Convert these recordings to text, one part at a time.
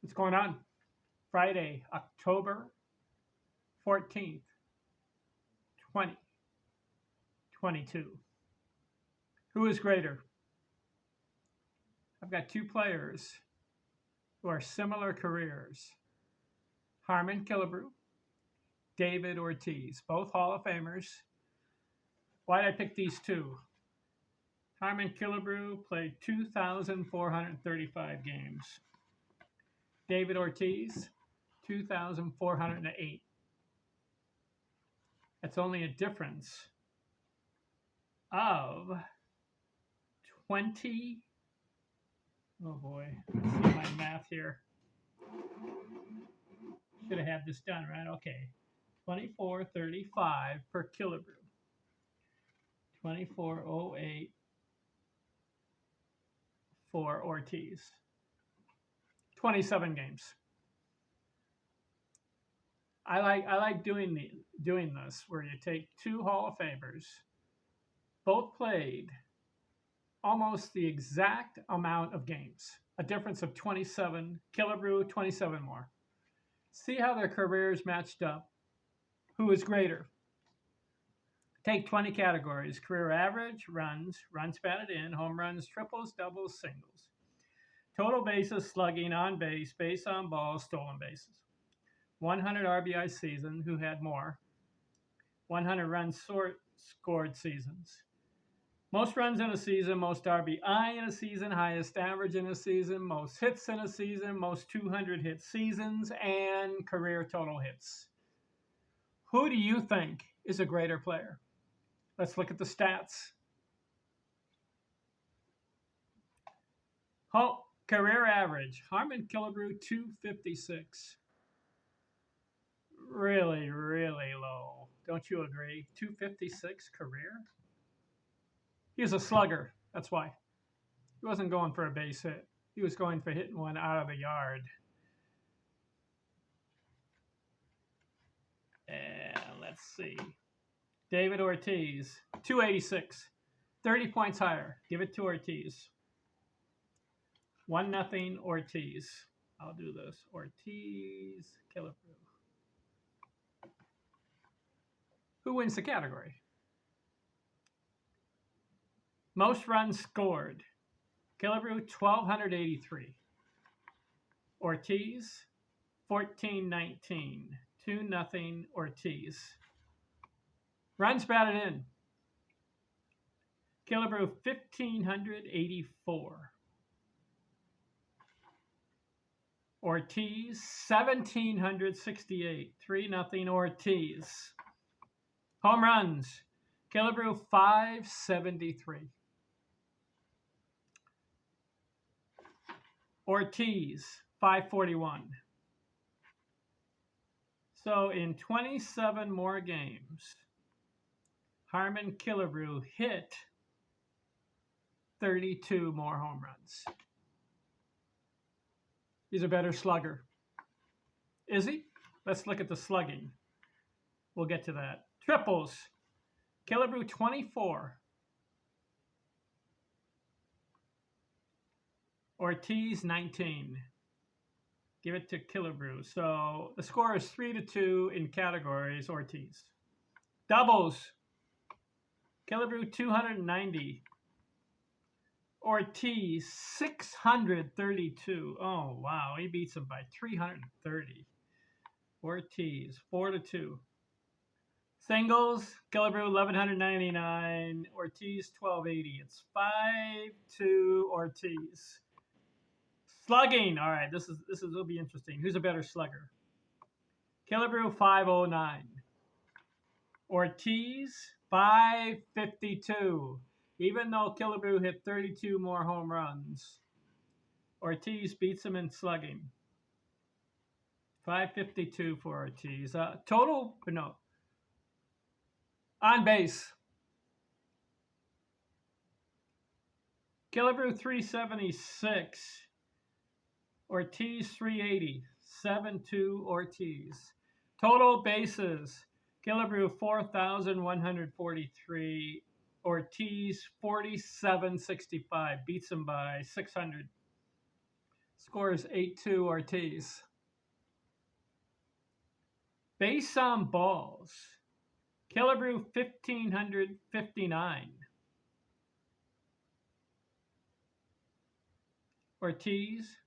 What's going on? Friday, October 14th, 2022. Who is greater? I've got two players who are similar careers. Harmon Killebrew, David Ortiz, both Hall of Famers. Why did I pick these two? Harmon Killebrew played 2,435 games. David Ortiz, 2,408. That's only a difference of 20. Oh boy, let's see my math here. Should have had this done, right? Okay. 2435 per Killebrew. 2408 for Ortiz. 27 games. I like doing this where you take two Hall of Famers, both played almost the exact amount of games, a difference of 27. Killebrew 27 more. See how their careers matched up. Who is greater? Take 20 categories: career average, runs batted in, home runs, triples, doubles, singles, total bases, slugging, on base, base on balls, stolen bases. 100 RBI season, who had more? 100 runs scored seasons. Most runs in a season, most RBI in a season, highest average in a season, most hits in a season, most 200 hit seasons, and career total hits. Who do you think is a greater player? Let's look at the stats. Career average, Harmon Killebrew 256. Really, really low. Don't you agree? 256 career? He was a slugger. That's why. He wasn't going for a base hit. He was going for hitting one out of the yard. And let's see. David Ortiz, 286. 30 points higher. Give it to Ortiz. 1-0 Ortiz. I'll do this. Ortiz, Killebrew. Who wins the category? Most runs scored. Killebrew, 1,283. Ortiz, 1,419. 2-0 Ortiz. Runs batted in. Killebrew, 1,584. Ortiz, 1,768. 3-0 Ortiz. Home runs. Killebrew, 573. Ortiz, 541. So in 27 more games, Harmon Killebrew hit 32 more home runs. He's a better slugger. Is he? Let's look at the slugging. We'll get to that. Triples. Killebrew, 24. Ortiz, 19. Give it to Killebrew. So the score is 3-2 in categories, Ortiz. Doubles. Killebrew, 290. Ortiz, 632. Oh, wow. He beats him by 330. Ortiz, 4-2. Singles, Killebrew, 1,199. Ortiz, 1,280. It's 5-2 Ortiz. Slugging. All right, this will be interesting. Who's a better slugger? Killebrew, 509. Ortiz, 552. Even though Killebrew hit 32 more home runs, Ortiz beats him in slugging. 552 for Ortiz. Total, no. On base. Killebrew, 376. Ortiz, 380. 7-2 Ortiz. Total bases. Killebrew, 4,143. Ortiz, 4,765. Beats him by 600. Score is 8-2 Ortiz. Base on balls. Killebrew 1,559. Ortiz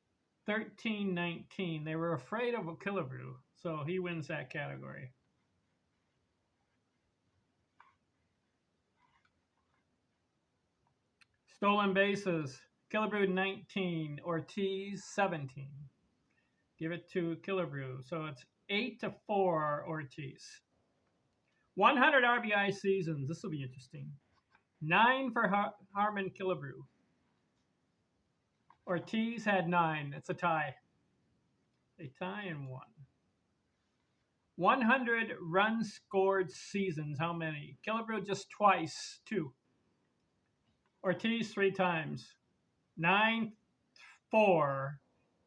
1,319. They were afraid of a Killebrew, so he wins that category. Stolen bases. Killebrew 19, Ortiz 17. Give it to Killebrew. So it's 8-4 Ortiz. 100 RBI seasons. This will be interesting. 9 for Harmon Killebrew. Ortiz had 9. It's a tie. A tie and 1. 100 runs scored seasons. How many? Killebrew just twice. 2. Ortiz 3 times. 9-4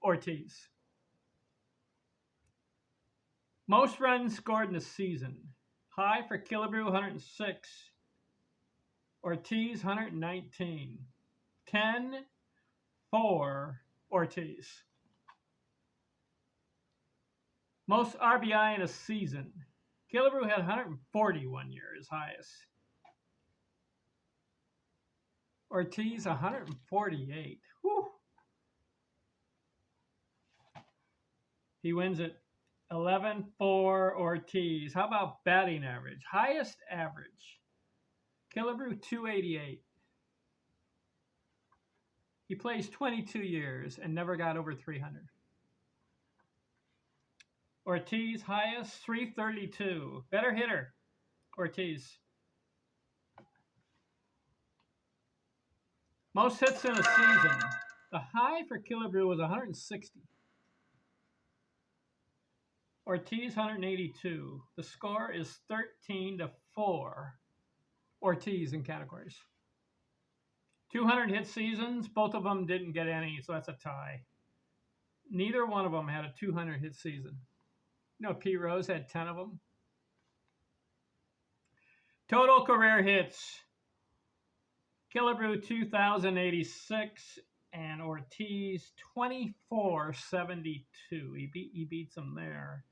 Ortiz. Most runs scored in a season. High for Killebrew 106. Ortiz 119. 10-4 Ortiz. Most RBI in a season. Killebrew had 140 one year, his highest. Ortiz 148. Whew. He wins it 11-4 Ortiz. How about batting average? Highest average. Killebrew 288. He plays 22 years and never got over 300. Ortiz highest 332. Better hitter. Ortiz. Most hits in a season. The high for Killebrew was 160. Ortiz 182. The score is 13-4. Ortiz in categories. 200 hit seasons. Both of them didn't get any, so that's a tie. Neither one of them had a 200 hit season. No, P. Rose had 10 of them. Total career hits. Killebrew 2,086 and Ortiz 2,472. He beats him there.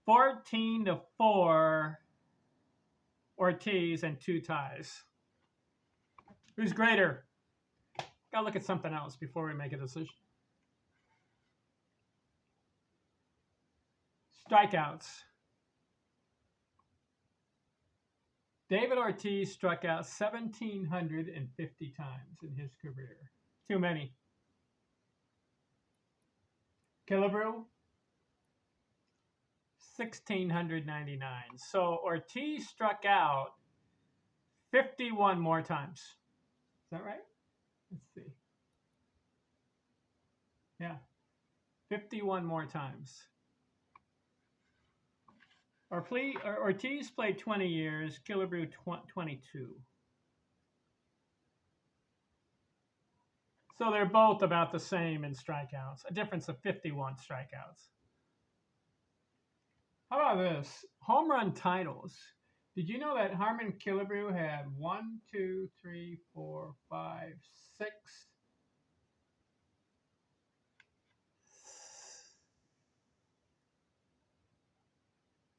14-4 Ortiz and 2 ties. Who's greater? Gotta look at something else before we make a decision. Strikeouts. David Ortiz struck out 1,750 times in his career. Too many. Killebrew, 1,699. So Ortiz struck out 51 more times. Is that right? Let's see. Yeah. 51 more times. Ortiz played 20 years, Killebrew 22. So they're both about the same in strikeouts, a difference of 51 strikeouts. How about this? Home run titles. Did you know that Harmon Killebrew had 1, 2, 3, 4, 5, 6?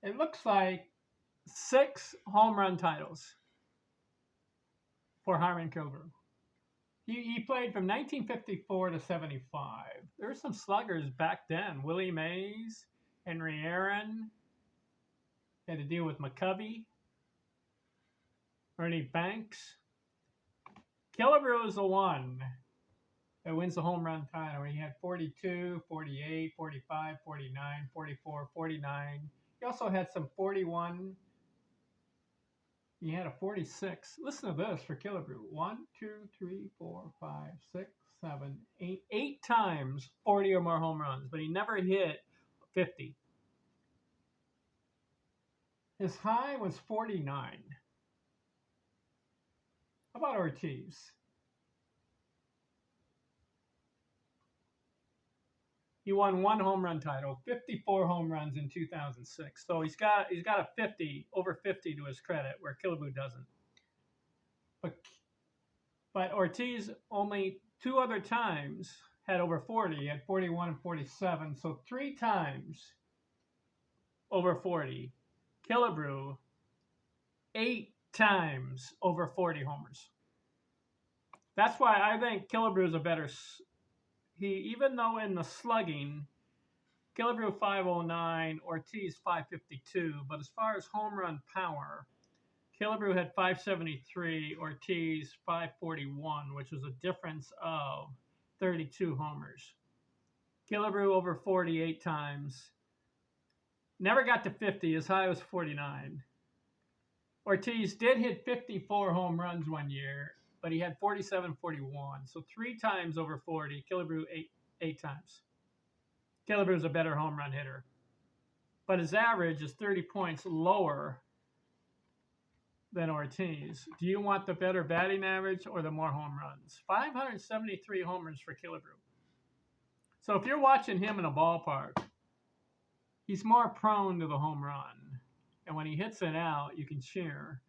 It looks like 6 home run titles for Harmon Killebrew. He played from 1954 to 75. There were some sluggers back then. Willie Mays, Henry Aaron, had to deal with McCovey, Ernie Banks. Killebrew is the one that wins the home run title. He had 42, 48, 45, 49, 44, 49. He also had some 41. He had a 46. Listen to this for Killebrew. 1, 2, 3, 4, 5, 6, 7, 8. 8 times 40 or more home runs, but he never hit 50. His high was 49. How about Ortiz? He won 1 home run title, 54 home runs in 2006. So he's got a 50, over 50 to his credit, where Killebrew doesn't. But Ortiz only 2 other times had over 40. He had 41 and 47. So 3 times over 40. Killebrew, 8 times over 40 homers. That's why I think Killebrew is a better. Even though in the slugging, Killebrew 509, Ortiz 552, but as far as home run power, Killebrew had 573, Ortiz 541, which was a difference of 32 homers. Killebrew over 48 times. Never got to 50, as high as 49. Ortiz did hit 54 home runs one year, but he had 47, 41. So 3 times over 40. Killebrew 8 times. Killebrew is a better home run hitter. But his average is 30 points lower than Ortiz. Do you want the better batting average or the more home runs? 573 homers for Killebrew. So if you're watching him in a ballpark, he's more prone to the home run. And when he hits it out, you can cheer.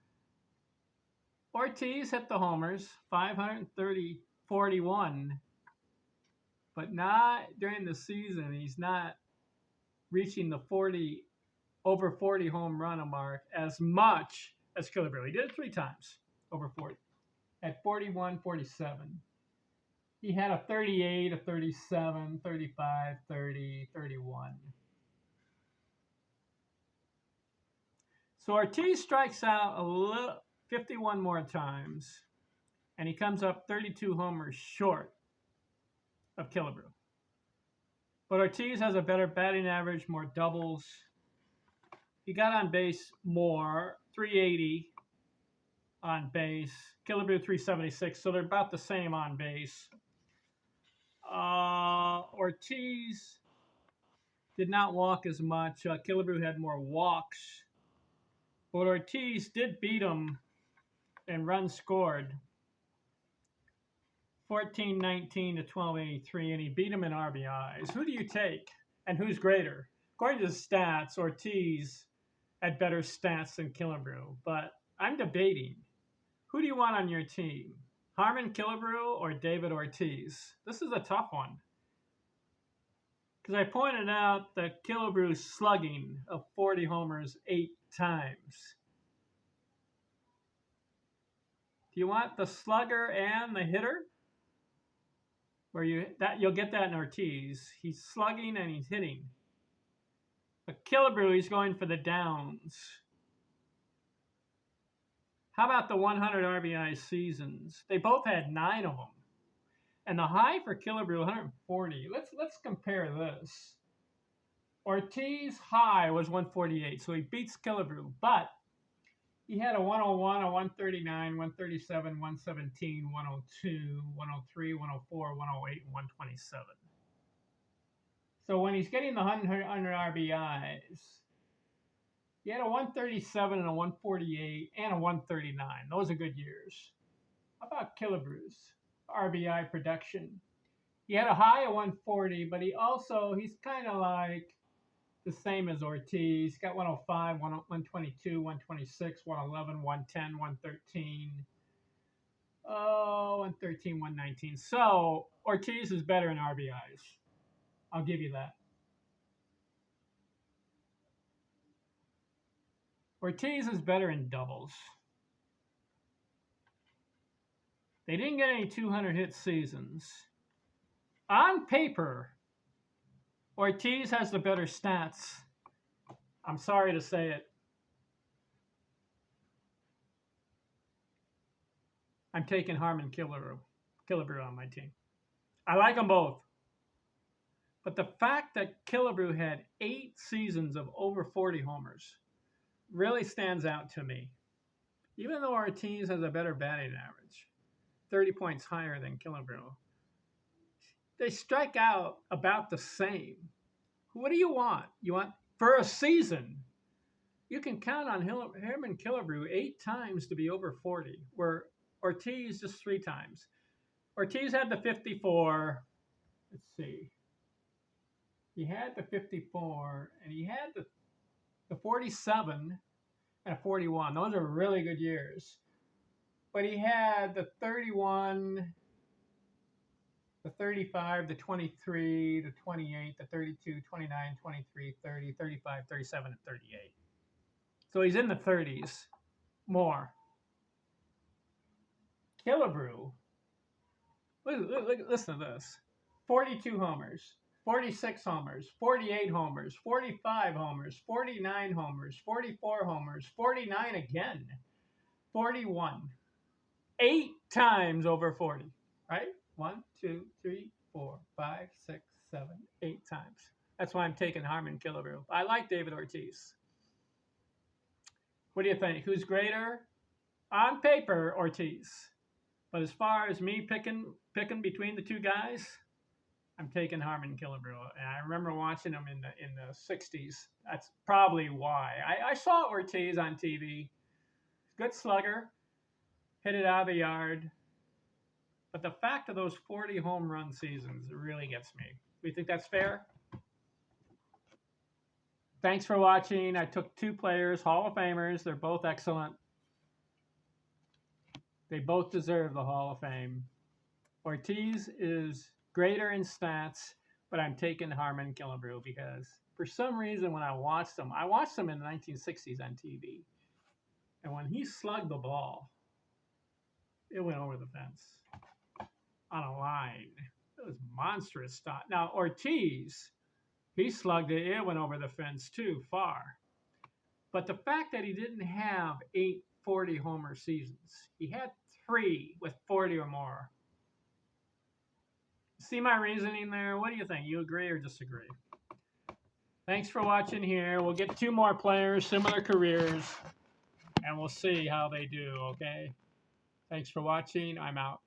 Ortiz hit the homers, 530, 41. But not during the season. He's not reaching the over 40 home run mark as much as Killebrew. He did it 3 times over 40 at 41, 47. He had a 38, a 37, 35, 30, 31. So Ortiz strikes out 51 more times, and he comes up 32 homers short of Killebrew. But Ortiz has a better batting average, more doubles. He got on base more, 380 on base. Killebrew 376, so they're about the same on base. Ortiz did not walk as much. Killebrew had more walks. But Ortiz did beat him in runs scored, 1419 to 1283, and he beat him in RBIs. Who do you take, and who's greater? According to the stats, Ortiz had better stats than Killebrew, but I'm debating. Who do you want on your team? Harmon Killebrew or David Ortiz? This is a tough one. Because I pointed out that Killebrew's slugging of 40 homers 8 times. Do you want the slugger and the hitter? Where you'll get that in Ortiz. He's slugging and he's hitting. But Killebrew, he's going for the downs. How about the 100 RBI seasons? They both had 9 of them. And the high for Killebrew, 140. Let's compare this. Ortiz high was 148, so he beats Killebrew, but he had a 101, a 139, 137, 117, 102, 103, 104, 108, and 127. So when he's getting the 100 RBIs, he had a 137 and a 148 and a 139. Those are good years. How about Killebrew's RBI production? He had a high of 140, but he's kind of like the same as Ortiz. He's got 105, 122, 126, 111, 110, 113. 113, 119. So Ortiz is better in RBIs. I'll give you that. Ortiz is better in doubles. They didn't get any 200 hit seasons. On paper, Ortiz has the better stats. I'm sorry to say it. I'm taking Harmon Killebrew on my team. I like them both. But the fact that Killebrew had 8 seasons of over 40 homers really stands out to me. Even though Ortiz has a better batting average, 30 points higher than Killebrew, they strike out about the same. What do you want? You want, for a season, you can count on him and Killebrew 8 times to be over 40, where Ortiz just 3 times. Ortiz had the 54. Let's see. He had the 54, and he had the 47 and a 41. Those are really good years. But he had the 31, the 35, the 23, the 28, the 32, 29, 23, 30, 35, 37, and 38. So he's in the 30s more. Killebrew, listen to this. 42 homers, 46 homers, 48 homers, 45 homers, 49 homers, 44 homers, 49 again, 41. 8 times over 40, right? 1, 2, 3, 4, 5, 6, 7, 8 times. That's why I'm taking Harmon Killebrew. I like David Ortiz. What do you think? Who's greater? On paper, Ortiz. But as far as me picking between the two guys, I'm taking Harmon Killebrew. And I remember watching him in the 60s. That's probably why. I saw Ortiz on TV. Good slugger. Hit it out of the yard. But the fact of those 40 home run seasons really gets me. Do you think that's fair? Thanks for watching. I took 2 players, Hall of Famers. They're both excellent. They both deserve the Hall of Fame. Ortiz is greater in stats, but I'm taking Harmon Killebrew because for some reason when I watched him in the 1960s on TV. And when he slugged the ball, it went over the fence on a line. It was monstrous stuff. Now, Ortiz, he slugged it. It went over the fence too far. But the fact that he didn't have 8 40 homer seasons, he had 3 with 40 or more. See my reasoning there? What do you think? You agree or disagree? Thanks for watching here. We'll get 2 more players, similar careers, and we'll see how they do, okay? Thanks for watching. I'm out.